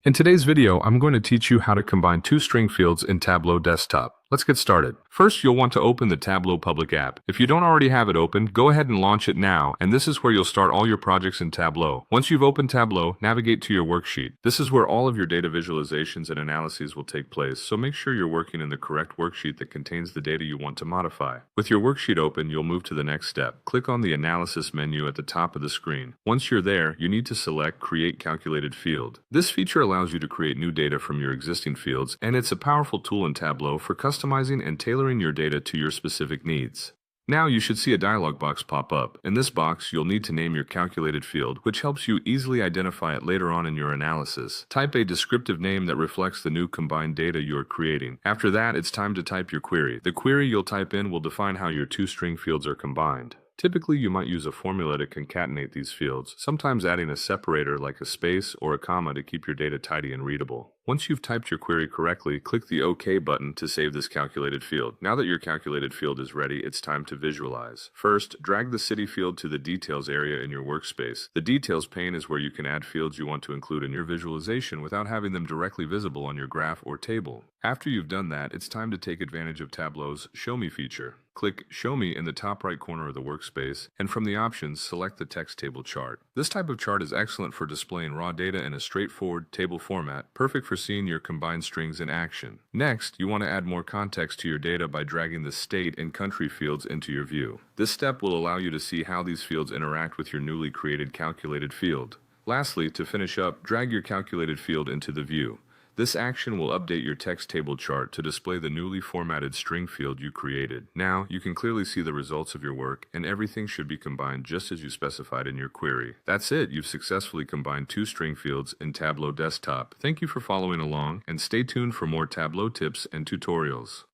In today's video, I'm going to teach you how to combine two string fields in Tableau Desktop. Let's get started. First, you'll want to open the Tableau public app. If you don't already have it open, go ahead and launch it now, and this is where you'll start all your projects in Tableau. Once you've opened Tableau, navigate to your worksheet. This is where all of your data visualizations and analyses will take place, so make sure you're working in the correct worksheet that contains the data you want to modify. With your worksheet open, you'll move to the next step. Click on the Analysis menu at the top of the screen. Once you're there, you need to select Create Calculated Field. This feature allows you to create new data from your existing fields, and it's a powerful tool in Tableau for customizing and tailoring your data to your specific needs. Now you should see a dialog box pop up. In this box, you'll need to name your calculated field, which helps you easily identify it later on in your analysis. Type a descriptive name that reflects the new combined data you're creating. After that, it's time to type your query. The query you'll type in will define how your two string fields are combined. Typically, you might use a formula to concatenate these fields, sometimes adding a separator like a space or a comma to keep your data tidy and readable. Once you've typed your query correctly, click the OK button to save this calculated field. Now that your calculated field is ready, it's time to visualize. First, drag the city field to the Details area in your workspace. The Details pane is where you can add fields you want to include in your visualization without having them directly visible on your graph or table. After you've done that, it's time to take advantage of Tableau's Show Me feature. Click Show Me in the top right corner of the workspace, and from the options, select the text table chart. This type of chart is excellent for displaying raw data in a straightforward table format, perfect for seeing your combined strings in action. Next, you want to add more context to your data by dragging the state and country fields into your view. This step will allow you to see how these fields interact with your newly created calculated field. Lastly, to finish up, drag your calculated field into the view. This action will update your text table chart to display the newly formatted string field you created. Now, you can clearly see the results of your work, and everything should be combined just as you specified in your query. That's it, you've successfully combined two string fields in Tableau Desktop. Thank you for following along, and stay tuned for more Tableau tips and tutorials.